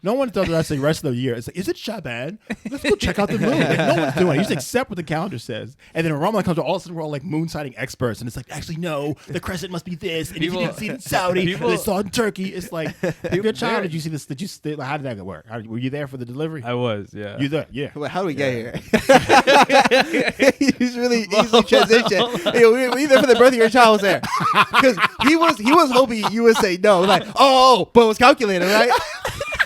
No one does the rest of the year. It's like, is it Shaban? Let's go check out the moon. Like, no one's doing it. You just accept what the calendar says. And then Ramadan comes, all of a sudden we're all like moon sighting experts. And it's like, actually, no, the crescent must be this. And if you didn't see it in Saudi, they saw it in Turkey. It's like, your child, did you see this? How did that work? Were you there for the delivery? I was, yeah. You there? Yeah. Well, how do we get here? He's really easy transition. Hey, were you there for the birth of your child? Was there? Because he was hoping you would say no. Like, but it was calculated, right?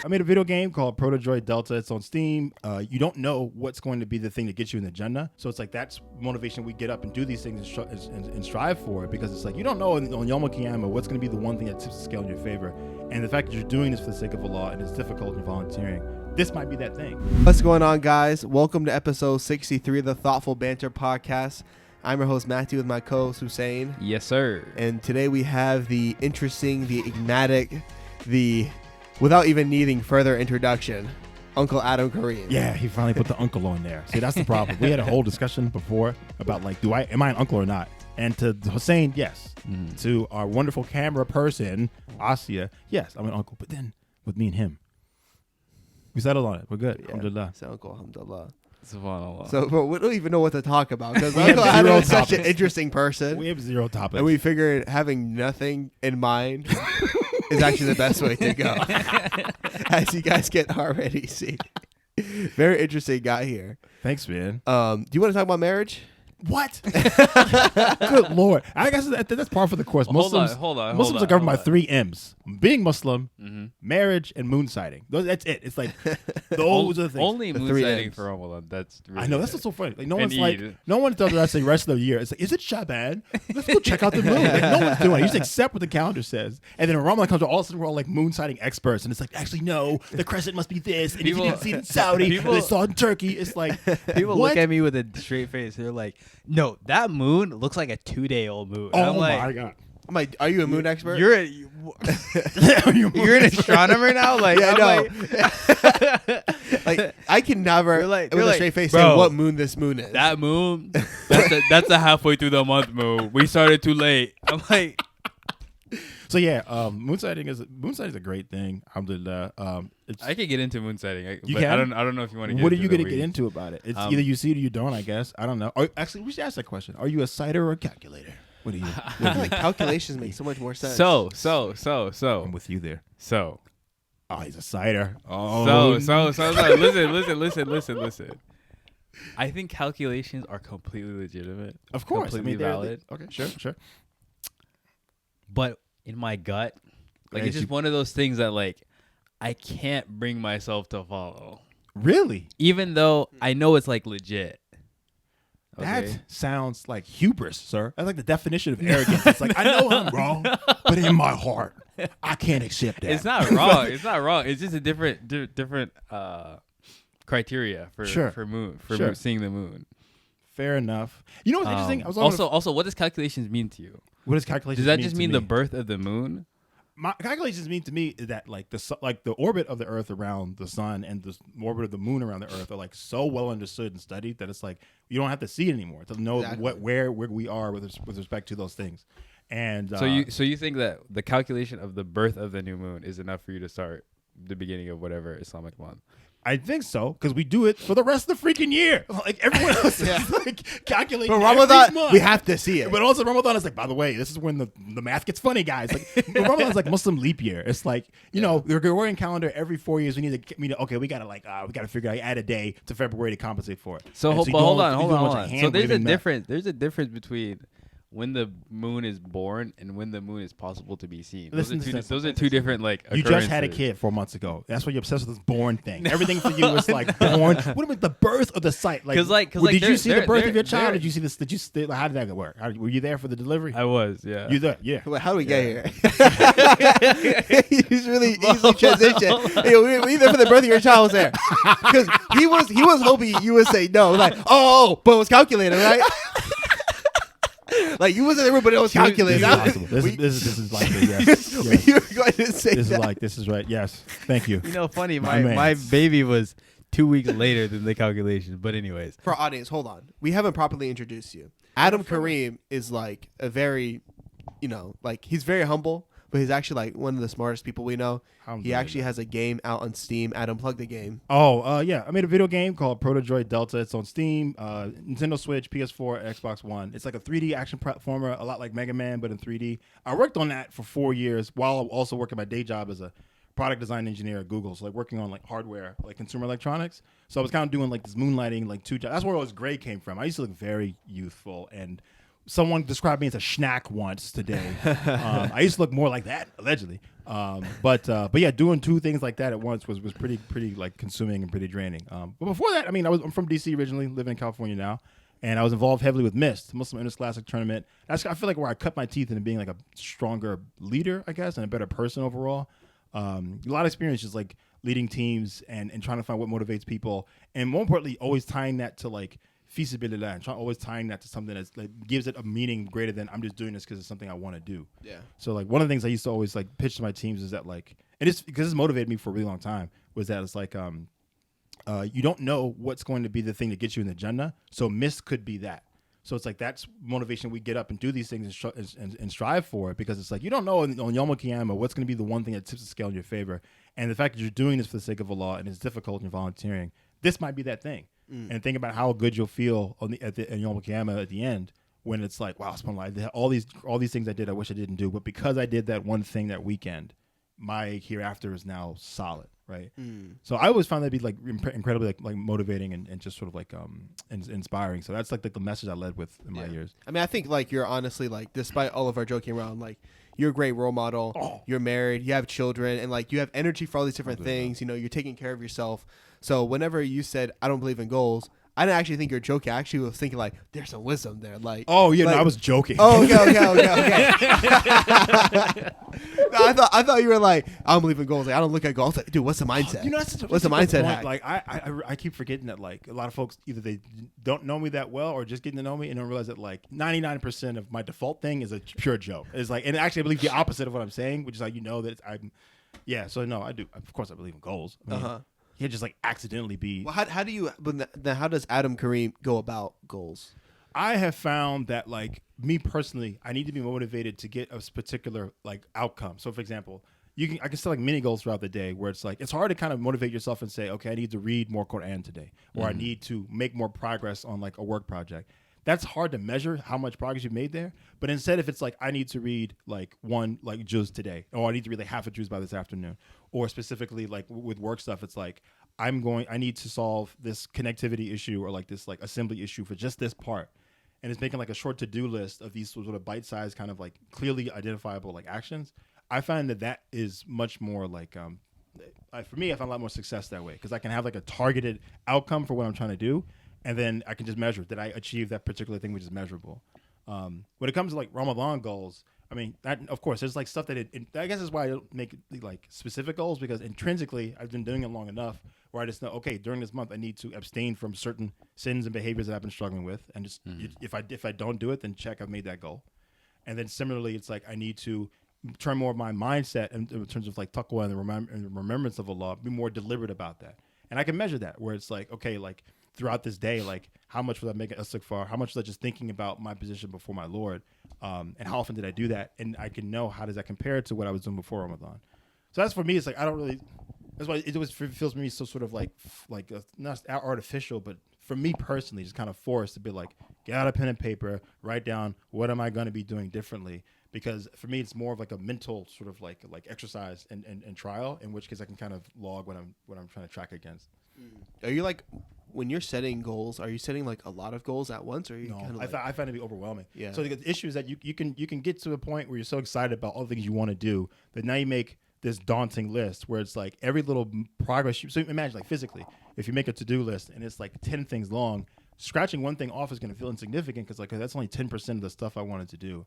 I made a video game called Proto-Droid Delta. It's on Steam. You don't know what's going to be the thing that gets you in the Jannah. So it's like that's motivation we get up and do these things and strive for it, because it's like you don't know on Yom Kippur what's going to be the one thing that tips the scale in your favor. And the fact that you're doing this for the sake of Allah and it's difficult and volunteering, this might be that thing. What's going on, guys? Welcome to episode 63 of the Thoughtful Banter podcast. I'm your host, Matthew, with my co-host, Hussein. Yes, sir. And today we have the interesting, the enigmatic, without even needing further introduction, Uncle Adam Kareem. Yeah, he finally put the uncle on there. See, that's the problem. We had a whole discussion before about like, am I an uncle or not? And to Hussein, yes. Mm. To our wonderful camera person, Asia, yes, I'm an uncle. But then with me and him, we settled on it. We're good. Yeah. Alhamdulillah. So Uncle, alhamdulillah. SubhanAllah. So we don't even know what to talk about because Uncle Adam is such an interesting person. We have zero topics. And we figured having nothing in mind is actually the best way to go. As you guys can already see. Very interesting guy here. Thanks, man. Do you want to talk about marriage? What? Good Lord. I guess that's par for the course. Muslims are governed by 3 M's. Being Muslim, marriage, and moon sighting. That's it. It's like those are the things. Only moon sighting for Ramadan. That's really I know. That's what's so funny. Like no one does the rest of the year. It's like, is it Shaban? Let's go check out the moon. Like, no one's doing it. You just accept what the calendar says. And then Ramadan comes, all of a sudden we're all like moon sighting experts. And it's like, actually, no, the crescent must be this. And if you didn't see it in Saudi, they saw it in Turkey. It's like, people look at me with a straight face. They're like, no, that moon looks like a 2-day-old moon. Oh, I'm like, my God. I'm like, are you a moon expert? You're an astronomer now? Like, yeah, I know. Like, I can never, with a straight face, say what moon this moon is. That moon, that's a halfway through the month moon. We started too late. I'm like... So yeah, moon sighting is a great thing. Alhamdulillah. I could get into moon sighting. I don't know if you want to. What are you going to get into about it? It's either you see it or you don't. I guess I don't know. Actually, we should ask that question. Are you a sighter or a calculator? What are you? I feel like calculations make so much more sense. So. I'm with you there. So. Oh, he's a sighter. Oh. So. Listen. I think calculations are completely legitimate. Of course, completely valid. Okay, sure. But in my gut, like it's just one of those things that like I can't bring myself to follow. Really? Even though I know it's like legit. Okay? That sounds like hubris, sir. That's like the definition of arrogance. It's like, I know I'm wrong, but in my heart, I can't accept that. It's not wrong. It's just a different criteria for seeing the moon. Fair enough. You know what's interesting? Also, what does calculations mean to you? What does calculations mean? Does that mean just mean the birth of the moon? My calculations mean to me that like the orbit of the Earth around the sun and the orbit of the moon around the Earth are like so well understood and studied that it's like you don't have to see it anymore to know where we are with respect to those things. And so you think that the calculation of the birth of the new moon is enough for you to start the beginning of whatever Islamic month? I think so, because we do it for the rest of the freaking year. Like everyone else is like calculating. But Ramadan, we have to see it. But also Ramadan is like, by the way, this is when the math gets funny, guys. Like Ramadan is like Muslim leap year. It's like, the Gregorian calendar every 4 years we gotta figure out add a day to February to compensate for it. So hold on. So there's a difference between when the moon is born and when the moon is possible to be seen. Those are two different like occurrences. You just had a kid 4 months ago. That's why you're obsessed with this born thing. Everything for you is like born. What about the birth of the site? Like, did you see the birth of your child? Did you see this? How did that work? Were you there for the delivery? I was. Yeah. You there? Yeah. Well, how do we get here? He's really easy transition. Hey, were you there for the birth of your child? Was there? Because he was hoping you would say no. Like, but it was calculated, right? Like you wasn't everybody else calculating. This is likely, yes. You were going to say this is right. Yes. Thank you. Funny, my baby was 2 weeks later than the calculation. But anyways. For our audience, hold on. We haven't properly introduced you. Adam Kareem is like a very, he's very humble, but he's actually like one of the smartest people we know. He actually has a game out on Steam. Adam, plug the game. Yeah. I made a video game called Proto-Droid Delta. It's on Steam, Nintendo Switch, PS4, Xbox One. It's like a 3D action platformer, a lot like Mega Man, but in 3D. I worked on that for 4 years while also working my day job as a product design engineer at Google. So like working on like hardware, like consumer electronics. So I was kind of doing like this moonlighting, like 2 jobs. That's where all this gray came from. I used to look very youthful, and someone described me as a schnack once today. I used to look more like that, allegedly. But yeah, doing 2 things like that at once was pretty like consuming and pretty draining. But before that, I mean, I'm from DC originally, living in California now, and I was involved heavily with MIST, Muslim Interscholastic Tournament. I feel like where I cut my teeth into being like a stronger leader, I guess, and a better person overall. A lot of experience just like leading teams and trying to find what motivates people, and more importantly, always tying that to like feasibility, and always tying that to something that like gives it a meaning greater than I'm just doing this because it's something I want to do. Yeah. So like one of the things I used to always like pitch to my teams is that like, and it's because it's motivated me for a really long time, was that it's like you don't know what's going to be the thing that gets you in the agenda, so MIST could be that. So it's like that's motivation we get up and do these things and strive for it, because it's like you don't know on Yom Kippur what's going to be the one thing that tips the scale in your favor. And the fact that you're doing this for the sake of Allah and it's difficult and you're volunteering, this might be that thing. And think about how good you'll feel on at Yom Kippur at the end, when it's like, wow, all these things I did I wish I didn't do, but because I did that one thing that weekend, my hereafter is now solid. Right. So I always found that to be like incredibly like motivating and just sort of like inspiring. So that's like the message I led with in my years. I mean, I think like you're honestly like, despite all of our joking around, like you're a great role model. You're married, you have children, and like you have energy for all these different things. You know, you're taking care of yourself. So whenever you said I don't believe in goals, I didn't actually think you're joking. I actually was thinking like there's some wisdom there. Like, no, I was joking. Oh, okay. No, I thought you were like, I don't believe in goals. Like, I don't look at goals. Like, dude, what's the mindset? What's the mindset hack? Like I keep forgetting that like a lot of folks either they don't know me that well or just getting to know me and don't realize that like 99% of my default thing is a pure joke. It's like, and actually I believe the opposite of what I'm saying, which is like, that I'm, So no, I do. Of course I believe in goals. I mean, you just like accidentally be. Well, how do you? Then how does Adam Kareem go about goals? I have found that like me personally, I need to be motivated to get a particular like outcome. So for example, I can set like mini goals throughout the day where it's like it's hard to kind of motivate yourself and say, okay, I need to read more Quran today, or I need to make more progress on like a work project. That's hard to measure how much progress you've made there. But instead, if it's like I need to read like one like juz today, or I need to read like half a juz by this afternoon, or specifically like with work stuff, it's like I need to solve this connectivity issue or like this like assembly issue for just this part. And it's making like a short to-do list of these sort of bite-sized kind of like clearly identifiable like actions. I find that is much more like for me, I found a lot more success that way because I can have like a targeted outcome for what I'm trying to do, and then I can just measure that I achieve that particular thing, which is measurable. When it comes to like Ramadan goals, I mean, that, of course, there's like stuff that I guess is why I don't make like specific goals, because intrinsically I've been doing it long enough where I just know, okay, during this month I need to abstain from certain sins and behaviors that I've been struggling with, and just if I don't do it, then check I've made that goal. And then similarly, it's like I need to turn more of my mindset in terms of like taqwa and the remembrance of Allah, be more deliberate about that, and I can measure that where it's like, okay, like throughout this day, like how much was I making istighfar? How much was I just thinking about my position before my Lord? And how often did I do that? And I can know how does that compare to what I was doing before Ramadan. So that's for me. It's like I don't really. That's why it always feels to me so sort of like not artificial, but for me personally, just kind of forced to be like, get out a pen and paper, write down what am I going to be doing differently. Because for me, it's more of like a mental sort of like exercise and trial, in which case I can kind of log what I'm trying to track against. Are you like, when you're setting goals, are you setting like a lot of goals at once, or are you kind of I find it to be overwhelming. Yeah. So the issue is that you can get to a point where you're so excited about all the things you want to do that now you make this daunting list where it's like every little progress. So imagine like physically, if you make a to-do list and it's like 10 things long, scratching one thing off is going to feel insignificant because like that's only 10% of the stuff I wanted to do.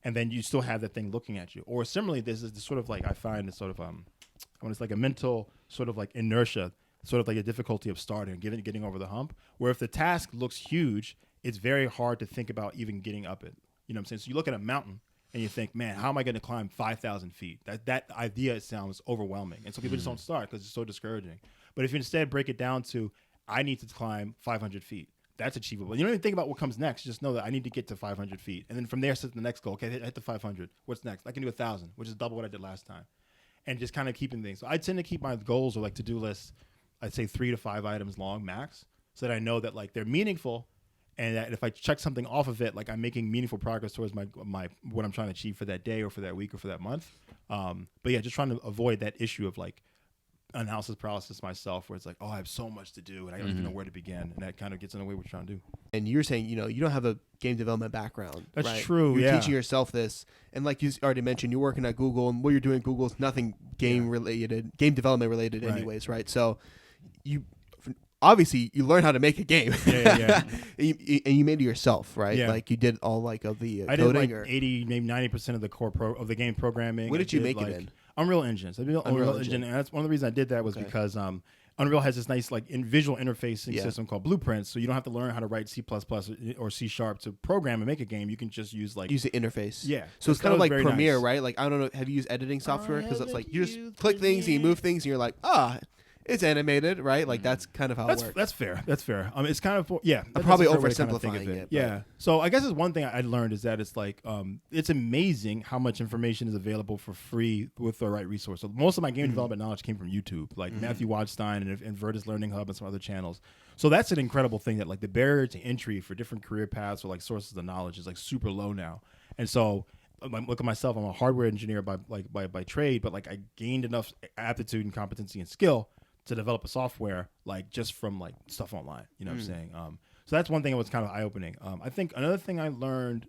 And then you still have that thing looking at you. Or similarly, this is the sort of like I find it's sort of when it's like a mental sort of like inertia, sort of like a difficulty of starting and getting over the hump, where if the task looks huge, it's very hard to think about even getting up it. You know what I'm saying? So you look at a mountain and you think, man, how am I going to climb 5,000 feet? That idea, it sounds overwhelming. And so people just don't start because it's so discouraging. But if you instead break it down to, I need to climb 500 feet, that's achievable. You don't even think about what comes next. Just know that I need to get to 500 feet. And then from there, set the next goal. Okay, hit the 500. What's next? I can do 1,000, which is double what I did last time. And just kind of keeping things. So I tend to keep my goals or like to-do lists, I'd say 3 to 5 items long max, so that I know that like they're meaningful, and that if I check something off of it, like I'm making meaningful progress towards my what I'm trying to achieve for that day or for that week or for that month. But yeah, just trying to avoid that issue of like analysis paralysis myself, where it's like, oh, I have so much to do and I don't even know where to begin, and that kind of gets in the way of what you're trying to do. And you're saying, you don't have a game development background. That's right? true. You're yeah. teaching yourself this, and like you already mentioned, you're working at Google, and what you're doing at Google is nothing game development related, anyways, right? So you obviously you learn how to make a game. Yeah. and you made it yourself, right? Yeah. Like you did all like of the I coding, did like 80, maybe 90% of the core of the game programming. What did you make it in? Unreal Engine. So I did Unreal Engine, and that's one of the reasons I did that was because Unreal has this nice like visual interfacing system called Blueprints, so you don't have to learn how to write C++ or C# to program and make a game. You can just use the interface. Yeah. So it's kind of like Premiere, right? Like I don't know, have you used editing software? Because it's like you just click things and you move things and you're like, it's animated, right? Like that's kind of how it works. That's fair. That's fair. It's kind of I'm probably oversimplifying it. Yeah. So I guess it's one thing I learned is that it's like it's amazing how much information is available for free with the right resource. So most of my game development knowledge came from YouTube, like Matthew Watchstein and Vertus Learning Hub and some other channels. So that's an incredible thing that like the barrier to entry for different career paths or like sources of knowledge is like super low now. And so look at myself, I'm a hardware engineer by trade, but like I gained enough aptitude and competency and skill to develop a software like just from like stuff online, you know what I'm saying? So that's one thing that was kind of eye-opening. I think another thing I learned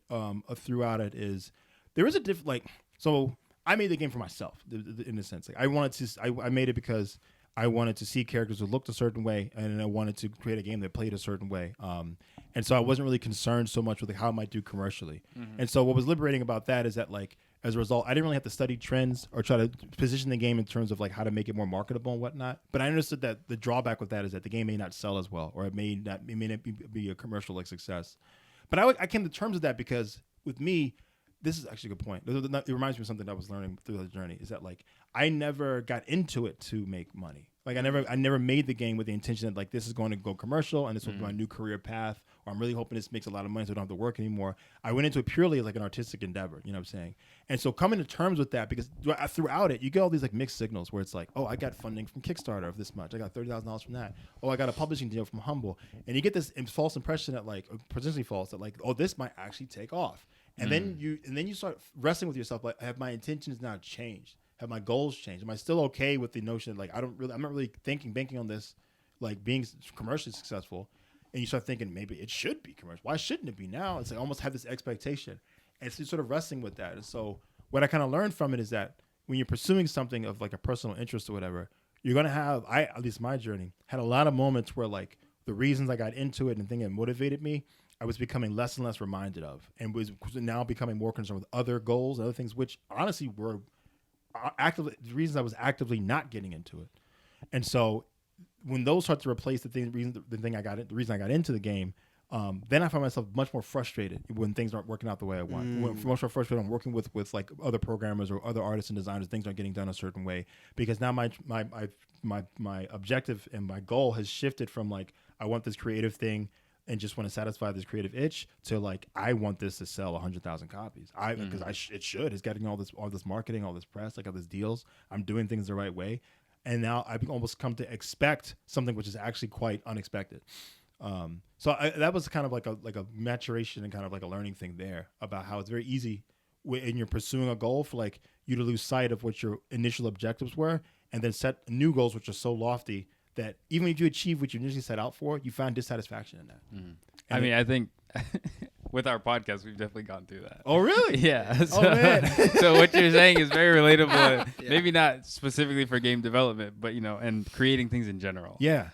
throughout it is there is a so I made the game for myself in a sense. Like I made it because I wanted to see characters who looked a certain way, and I wanted to create a game that played a certain way. And so I wasn't really concerned so much with like how it might do commercially. And so what was liberating about that is that like as a result, I didn't really have to study trends or try to position the game in terms of like how to make it more marketable and whatnot. But I understood that the drawback with that is that the game may not sell as well, or it may not be a commercial like success. But I came to terms with that because with me, this is actually a good point. It reminds me of something that I was learning through the journey. Is that like I never got into it to make money. Like I never made the game with the intention that like this is going to go commercial and this will be my new career path, or I'm really hoping this makes a lot of money so I don't have to work anymore. I went into it purely as like an artistic endeavor, you know what I'm saying? And so coming to terms with that, because throughout it, you get all these like mixed signals where it's like, oh, I got funding from Kickstarter of this much. I got $30,000 from that. Oh, I got a publishing deal from Humble. And you get this false impression that like, potentially false, that like, oh, this might actually take off. And then you start wrestling with yourself, like, have my intentions now changed? Have my goals changed? Am I still okay with the notion that like I'm not really banking on this like being commercially successful? And you start thinking maybe it should be commercial. Why shouldn't it be now? It's like I almost have this expectation, and it's sort of wrestling with that. And so what I kind of learned from it is that when you're pursuing something of like a personal interest or whatever, you're gonna have at least my journey had a lot of moments where like the reasons I got into it and things that motivated me, I was becoming less and less reminded of, and was now becoming more concerned with other goals, other things, which honestly were actively the reasons I was actively not getting into it. And so when those start to replace the reason I got into the game, then I find myself much more frustrated when things aren't working out the way I want. Much more frustrated. I'm working with like other programmers or other artists and designers. Things aren't getting done a certain way because now my objective and my goal has shifted from like I want this creative thing and just want to satisfy this creative itch to like I want this to sell 100,000 copies. Because it should. It's getting all this marketing, all this press, like all these deals. I'm doing things the right way, and now I've almost come to expect something which is actually quite unexpected. So that was kind of like a maturation and kind of like a learning thing there about how it's very easy when you're pursuing a goal for like you to lose sight of what your initial objectives were, and then set new goals which are so lofty that even if you achieve what you initially set out for, you find dissatisfaction in that. I think with our podcast, we've definitely gone through that. Oh, really? Yeah. So, oh, man. So what you're saying is very relatable. Maybe not specifically for game development, but, and creating things in general. Yeah.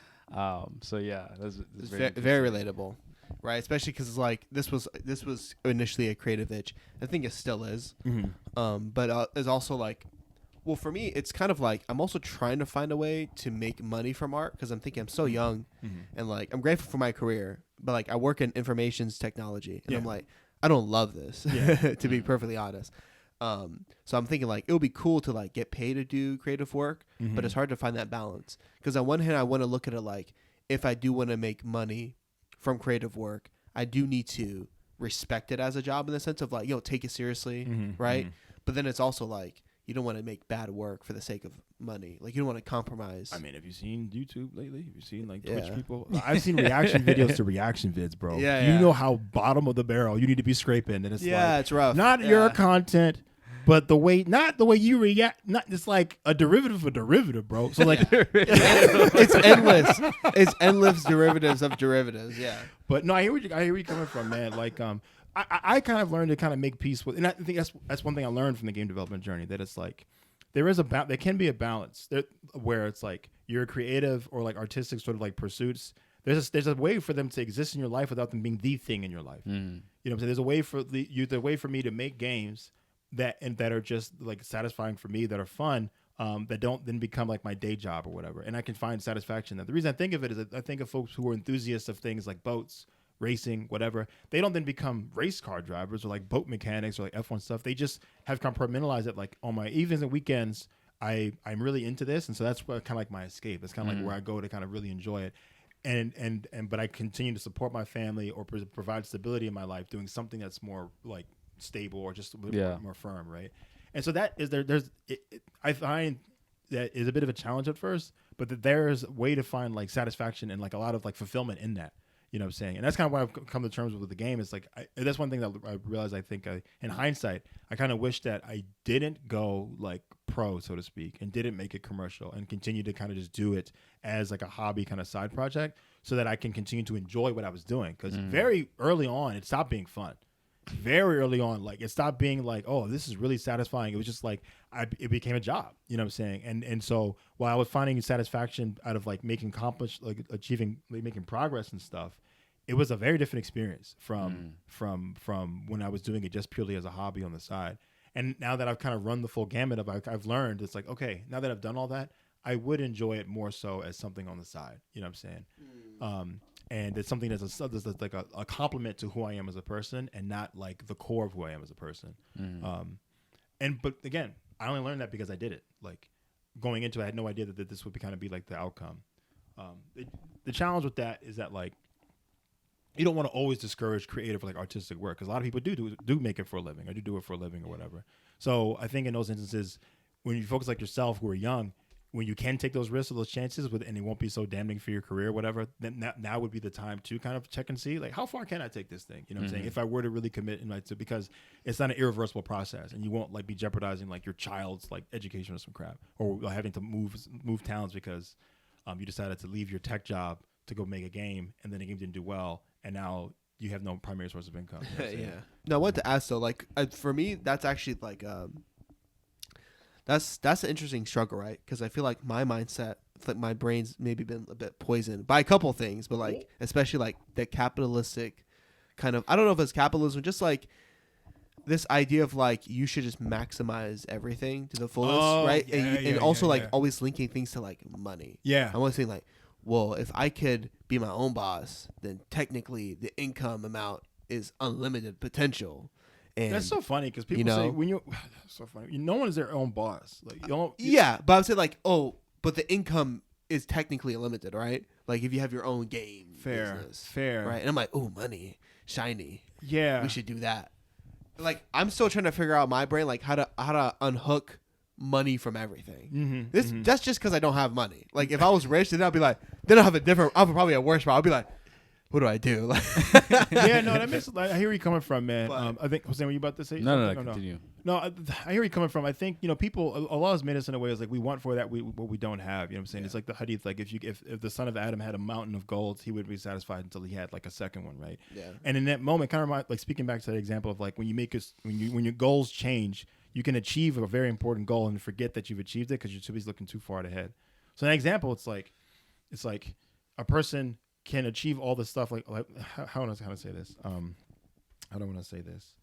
So, yeah, that's very relatable. Right, especially because it's like this was initially a creative itch. I think it still is. But it's also like, well, for me, it's kind of like I'm also trying to find a way to make money from art because I'm thinking I'm so young, and like I'm grateful for my career, but like I work in information technology, and I'm like I don't love this, to be perfectly honest. So I'm thinking like it would be cool to like get paid to do creative work, but it's hard to find that balance because on one hand I want to look at it like if I do want to make money from creative work, I do need to respect it as a job in the sense of like, take it seriously, right? But then it's also like, you don't want to make bad work for the sake of money. Like, you don't want to compromise. I mean, have you seen YouTube lately? Have you seen like Twitch people? I've seen reaction videos to reaction vids, bro. Yeah, you know how bottom of the barrel you need to be scraping, and it's it's rough. Not your content, but not the way you react. Not it's like a derivative of a derivative, bro. So like, it's endless. It's endless derivatives of derivatives. Yeah. But no, I hear where you're coming from, man. Like, I kind of learned to kind of make peace with, and I think that's one thing I learned from the game development journey, that it's like there can be a balance there where it's like your creative or like artistic sort of like pursuits. There's a way for them to exist in your life without them being the thing in your life. You know what I'm saying? There's a way for me to make games that are just like satisfying for me, that are fun, that don't then become like my day job or whatever. And I can find satisfaction in that. The reason I think of it is I think of folks who are enthusiasts of things like boats, racing, whatever. They don't then become race car drivers or like boat mechanics or like F1 stuff. They just have compartmentalized it, like on my evenings and weekends, I'm really into this. And so that's what kind of like my escape. It's kind of like where I go to kind of really enjoy it. But I continue to support my family or provide stability in my life doing something that's more like stable or just a bit more firm, right? And so that is I find that is a bit of a challenge at first, but that there's a way to find like satisfaction and like a lot of like fulfillment in that. You know what I'm saying? And that's kind of why I've come to terms with the game. It's like, that's one thing that I realized, I think in hindsight, I kind of wish that I didn't go like pro, so to speak, and didn't make it commercial and continue to kind of just do it as like a hobby kind of side project so that I can continue to enjoy what I was doing. Because very early on, it stopped being fun. Very early on, like it stopped being like, oh, this is really satisfying. It was just like it became a job. You know what I'm saying? And so while I was finding satisfaction out of like making progress and stuff, it was a very different experience from when I was doing it just purely as a hobby on the side. And now that I've kind of run the full gamut of, I've learned, it's like, okay, now that I've done all that, I would enjoy it more so as something on the side. You know what I'm saying? And it's something that's like a compliment to who I am as a person and not like the core of who I am as a person. But again, I only learned that because I did it. Like going into it, I had no idea that this would kind of be like the outcome. The challenge with that is that like, you don't want to always discourage creative or like artistic work, because a lot of people do make it for a living or do it for a living or whatever. So I think in those instances, when you focus like yourself who are young, when you can take those risks or those chances and it won't be so damning for your career or whatever, then now would be the time to kind of check and see like, how far can I take this thing? You know what I'm saying? If I were to really commit because it's not an irreversible process and you won't like be jeopardizing like your child's like education or some crap, or having to move towns because you decided to leave your tech job to go make a game and then the game didn't do well. And now you have no primary source of income. You know yeah. No, I wanted to ask though, like for me, that's actually like, that's an interesting struggle, right? Because I feel like my mindset, like my brain's maybe been a bit poisoned by a couple things, but like especially like the capitalistic kind of, I don't know if it's capitalism, just like this idea of like you should just maximize everything to the fullest, right? Yeah, and also always linking things to like money. Yeah, I'm always saying like, well, if I could be my own boss, then technically the income amount is unlimited potential. And that's so funny because people say when you so funny. No one is their own boss. Like but I'm saying like, oh, but the income is technically unlimited, right? Like if you have your own game business, right? And I'm like, oh, money, shiny. Yeah, we should do that. Like I'm still trying to figure out my brain, like how to unhook money from everything. That's just because I don't have money. Like if I was rich, then I'd be like, then I'll probably a worse spot. I'll be like, what do I do? Yeah, no, that makes. I hear where you're coming from, man. I think Jose, were you about to say? No, continue. No, I hear where you're coming from. I think people. Allah has made us in a way is like we want for that what we don't have. You know what I'm saying? Yeah. It's like the hadith. Like if the son of Adam had a mountain of gold, he wouldn't be satisfied until he had like a second one, right? Yeah. And in that moment, kind of like speaking back to that example of like when your goals change, you can achieve a very important goal and forget that you've achieved it because you're too busy looking too far ahead. So in that example, it's like a person can achieve all this stuff. Like how do I say this? I don't want to say this.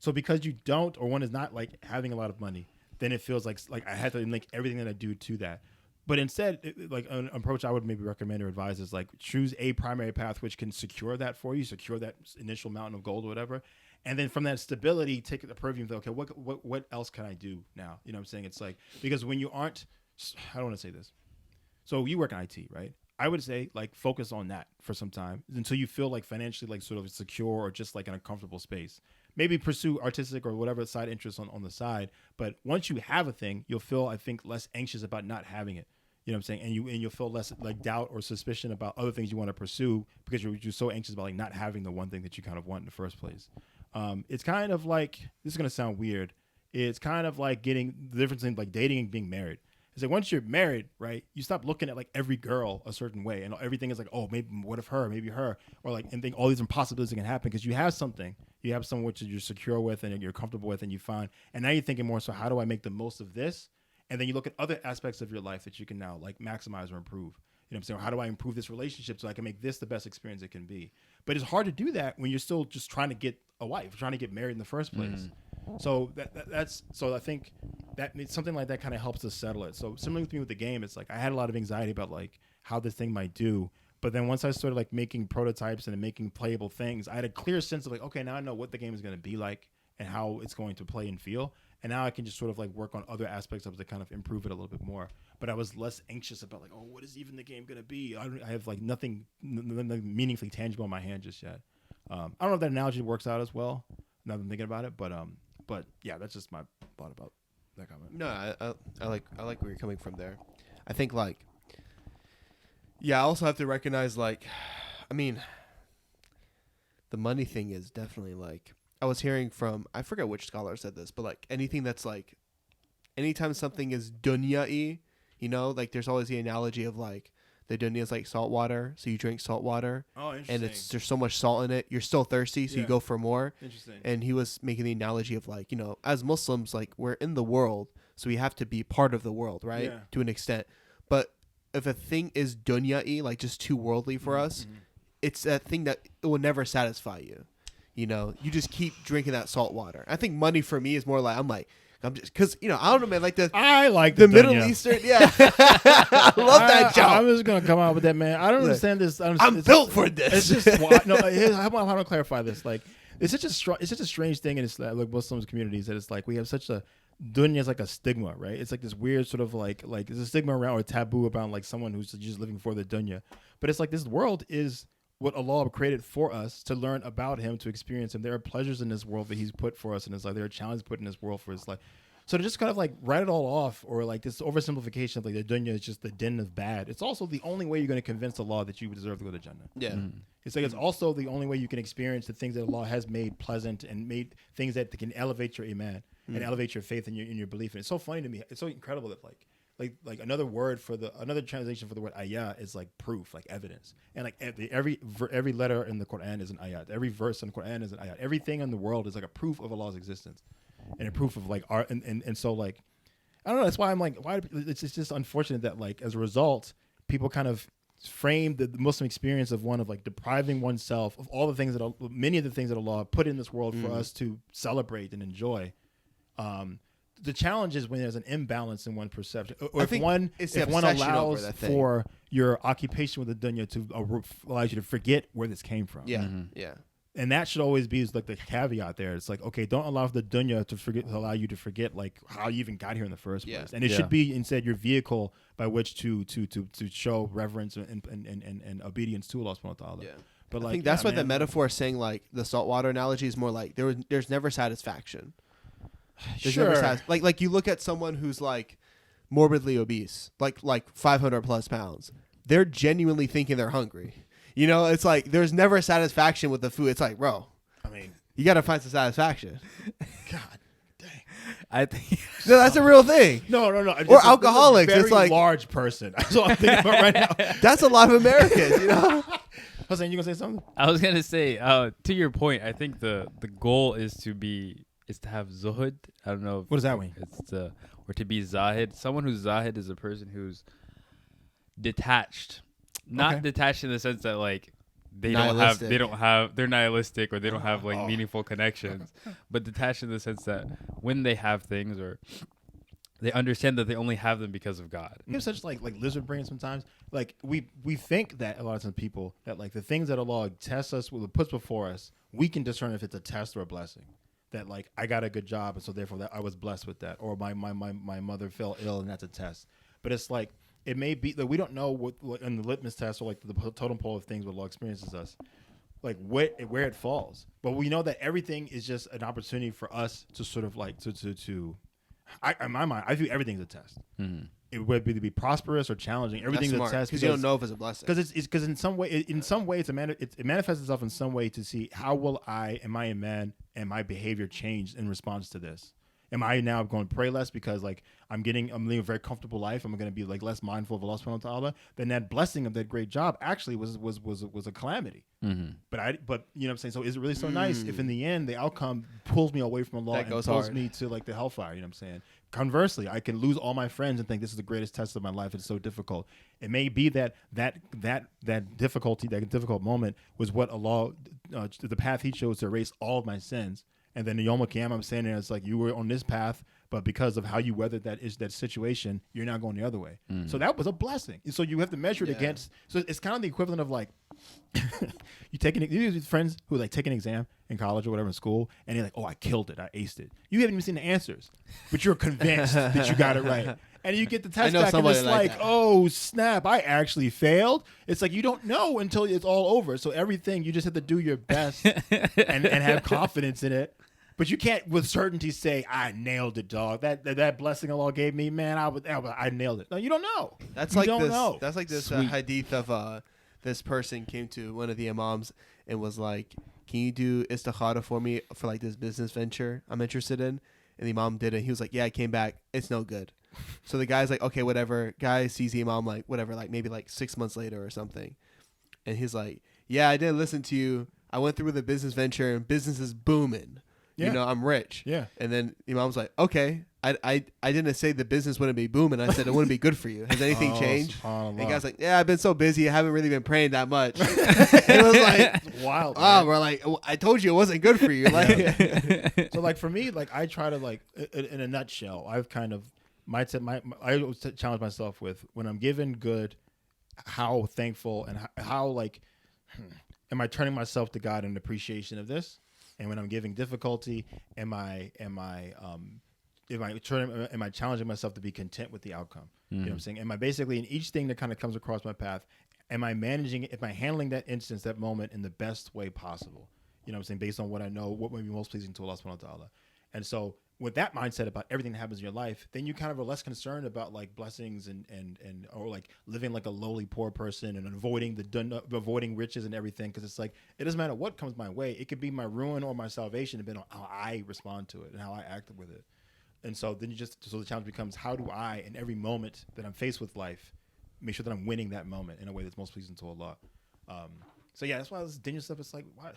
So because you don't, or one is not like having a lot of money, then it feels like I had to link everything that I do to that. But instead, like an approach I would maybe recommend or advise is like choose a primary path which can secure that for you, secure that initial mountain of gold or whatever. And then from that stability, take the purview and okay, what else can I do now? You know what I'm saying? It's like, because when you aren't, I don't want to say this. So you work in IT, right? I would say like focus on that for some time until you feel like financially like sort of secure or just like in a comfortable space. Maybe pursue artistic or whatever side interests on the side. But once you have a thing, you'll feel, I think, less anxious about not having it. You know what I'm saying? And you'll feel less like doubt or suspicion about other things you want to pursue because you're so anxious about like not having the one thing that you kind of want in the first place. It's kind of like, this is going to sound weird. It's kind of like getting the difference in like dating and being married. It's like once you're married, right, you stop looking at like every girl a certain way and everything is like, oh, maybe what if her, maybe her, or like, and think all these possibilities can happen because you have something which you're secure with and you're comfortable with and you find, and now you're thinking more, so how do I make the most of this? And then you look at other aspects of your life that you can now like maximize or improve. You know what I'm saying? How do I improve this relationship so I can make this the best experience it can be? But it's hard to do that when you're still just trying to get a wife, trying to get married in the first place. So that's I think that something like that kind of helps us settle it. So similarly with me with the game, it's like I had a lot of anxiety about like how this thing might do. But then once I started like making prototypes and making playable things, I had a clear sense of like, okay, now I know what the game is going to be like and how it's going to play and feel. And now I can just sort of like work on other aspects of it to kind of improve it a little bit more. But I was less anxious about like, oh, what is even the game going to be? I have like nothing meaningfully tangible in my hand just yet. I don't know if that analogy works out as well. Now that I'm thinking about it, but yeah, that's just my thought about that comment. No, I like where you're coming from there. I think like, yeah, I also have to recognize like, I mean, the money thing is definitely like, I was hearing from, I forget which scholar said this, but like anything that's like, anytime something is dunya-y, you know, like there's always the analogy of like, the dunya is like salt water, so you drink salt water. Oh, interesting. And there's so much salt in it, you're still thirsty, so you go for more. Interesting. And he was making the analogy of like, you know, as Muslims, like we're in the world, so we have to be part of the world, right? Yeah. To an extent. But if a thing is dunya-y, like just too worldly for us, it's that thing that it will never satisfy you. You know, you just keep drinking that salt water. I think money for me is more like, I'm just, because, you know, I don't know, man, like I like the Middle Eastern, yeah. I love that joke. I'm just going to come out with that, man. I don't understand this. I'm built for this. It's just, no, I want to clarify this. Like, it's such a strange thing in like Muslim communities that it's like we have such a, dunya is like a stigma, right? It's like this weird sort of like there's a stigma around or taboo about like someone who's just living for the dunya. But it's like this world is what Allah created for us to learn about him, to experience him. There are pleasures in this world that he's put for us in his life. There are challenges put in this world for his life. So to just kind of like write it all off, or like this oversimplification of like the dunya is just the den of bad. It's also the only way you're going to convince Allah that you deserve to go to Jannah. Yeah. It's like it's also the only way you can experience the things that Allah has made pleasant and made things that can elevate your iman and elevate your faith and your belief. And it's so funny to me. It's so incredible that like another word for another translation for the word ayat is like proof, like evidence. And like every letter in the Quran is an ayat. Every verse in the Quran is an ayat. Everything in the world is like a proof of Allah's existence and a proof of like art. And so like, I don't know. That's why I'm like, it's just unfortunate that like as a result, people kind of frame the Muslim experience of one of like depriving oneself of all the things many of the things that Allah put in this world for us to celebrate and enjoy. The challenge is when there's an imbalance in one perception, or if one allows for your occupation with the dunya to allows you to forget where this came from. Yeah, yeah. And that should always be like the caveat there. It's like, okay, don't allow the dunya to allow you to forget like how you even got here in the first place. And it should be instead your vehicle by which to show reverence and obedience to Allah subhanahu wa ta'ala. Yeah. But I think that's what the metaphor is saying. Like the saltwater analogy is more like there's never satisfaction. Like you look at someone who's like morbidly obese, like 500 plus pounds. They're genuinely thinking they're hungry. You know, it's like there's never satisfaction with the food. It's like, bro, I mean, you got to find some satisfaction. God dang. I think no, that's a real thing. No. Or alcoholics. It's large person. That's what I'm thinking about right now. That's a lot of Americans, you know. Hussein, you gonna say something? I was gonna say to your point. I think the goal is to have zuhud. I don't know. What does that mean? Or to be zahid. Someone who's zahid is a person who's detached. Not detached in the sense that like they're nihilistic or they don't have like meaningful connections, but detached in the sense that when they have things or they understand that they only have them because of God. We have such like lizard brain sometimes. Like we think that a lot of times people that like the things that Allah tests us with, puts before us, we can discern if it's a test or a blessing. That like I got a good job and so therefore that I was blessed with that, or my mother fell ill and that's a test. But it's like it may be that we don't know what in the litmus test or like the totem pole of things what law experiences us, like where it falls. But we know that everything is just an opportunity for us to sort of like to in my mind, I view everything as a test. Mm-hmm. It would be prosperous or challenging. Everything's a test because you don't know if it's a blessing. Because in some way, it manifests itself in some way to see how will am I a man, and my behavior change in response to this. Am I now going to pray less because like I'm living a very comfortable life? I'm going to be like less mindful of Allah subhanahu wa ta'ala. Then that blessing of that great job actually was a calamity. Mm-hmm. But you know what I'm saying? So is it really so nice if in the end the outcome pulls me away from Allah and pulls me to like the hellfire? You know what I'm saying? Conversely, I can lose all my friends and think this is the greatest test of my life. It's so difficult. It may be that difficulty, that difficult moment was what Allah, the path He chose to erase all of my sins. And then the Yom Kippur, I'm saying it's like you were on this path, but because of how you weathered that situation, you're now going the other way. Mm. So that was a blessing. So you have to measure it against. So it's kind of the equivalent of like you have friends who like take an exam in college or whatever in school, and you're like, oh, I killed it, I aced it. You haven't even seen the answers, but you're convinced that you got it right. And you get the test back, and it's like oh snap, I actually failed. It's like you don't know until it's all over. So everything you just have to do your best and have confidence in it. But you can't with certainty say, I nailed it, dog. That blessing Allah gave me, man, I nailed it. No, you don't know. That's like this hadith of this person came to one of the imams and was like, can you do istikhara for me for like this business venture I'm interested in? And the imam did it. He was like, yeah, I came back. It's no good. So the guy's like, okay, whatever. Guy sees the imam like, whatever, like maybe like 6 months later or something. And he's like, yeah, I didn't listen to you. I went through with a business venture and business is booming. Yeah. You know, I'm rich. Yeah. And then Imam's like, okay, I didn't say the business wouldn't be booming. I said it wouldn't be good for you. Has anything changed? And the guy's like, yeah, I've been so busy. I haven't really been praying that much. It was like, wild. Oh, we're like, I told you it wasn't good for you. Like, so like for me, like I try to like, in a nutshell, I've kind of, I always challenge myself with when I'm given good, how thankful and how like, am I turning myself to God in appreciation of this? And when I'm giving difficulty, am I challenging myself to be content with the outcome? Mm-hmm. You know what I'm saying? Am I basically in each thing that kind of comes across my path, am I managing it? Am I handling that instance, that moment in the best way possible? You know what I'm saying? Based on what I know, what would be most pleasing to Allah subhanahu wa ta'ala. And so with that mindset about everything that happens in your life, then you kind of are less concerned about like blessings and or like living like a lowly poor person and avoiding riches and everything, because it's like it doesn't matter what comes my way. It could be my ruin or my salvation, depending on how I respond to it and how I act with it. And so then so the challenge becomes, how do I, in every moment that I'm faced with life, make sure that I'm winning that moment in a way that's most pleasing to Allah. So yeah, that's why this dangerous stuff is like, what?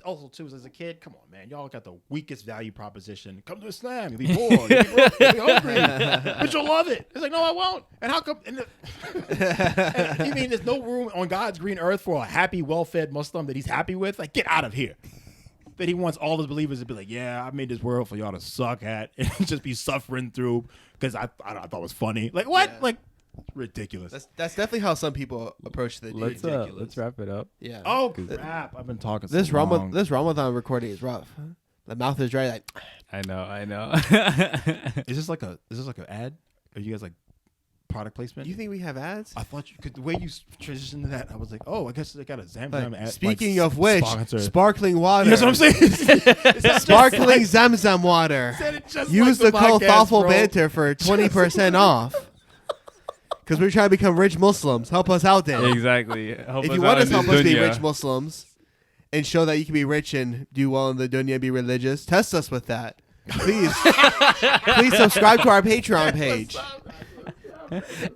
Also, too, as a kid, come on, man, y'all got the weakest value proposition. Come to Islam, you'll be poor, you'll be broke, you'll be hungry, but you'll love it. It's like, no, I won't. And how come? And you mean there's no room on God's green earth for a happy, well-fed Muslim that He's happy with? Like, get out of here. That He wants all His believers to be like, yeah, I made this world for y'all to suck at and just be suffering through because I thought it was funny. Like, what? Yeah. Like, ridiculous. That's definitely how some people approach the Let's wrap it up. Yeah. Oh crap! I've been talking. This Ramadan recording is rough. Huh? The mouth is dry. Like I know. Is this like an ad? Are you guys like product placement? You think we have ads? I thought the way you transitioned to that, I was like, oh, I guess they got a Zamzam ad. Speaking of which, sparkling water. That's what I'm saying. Sparkling Zamzam water. Use the code thoughtful banter for 20% off. Because we're trying to become rich Muslims. Help us out there. Exactly. If you want to help us be rich Muslims and show that you can be rich and do well in the dunya, be religious, test us with that. Please. Please subscribe to our Patreon page.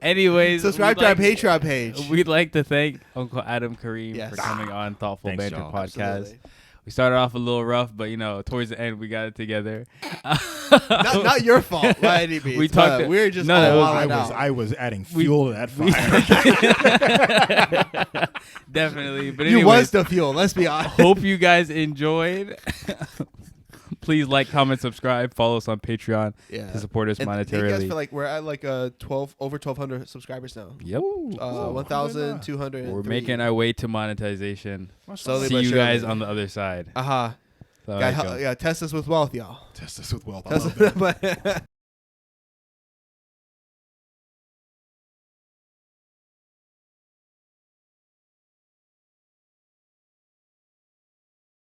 Anyways, subscribe to our Patreon page. We'd like to thank Uncle Adam Kareem for coming on Thoughtful Banter Podcast. Absolutely. We started off a little rough, but towards the end we got it together. not your fault by any means. We talked. We were just I was adding fuel to that fire. Definitely, but you was the fuel. Let's be honest. Hope you guys enjoyed. Please like, comment, subscribe, follow us on Patreon to support us monetarily. Thank you guys for we're at over 1,200 subscribers now. Yep. 1,200. We're making our way to monetization. Slowly See you guys on the other side. Test us with wealth, y'all. Test us with wealth.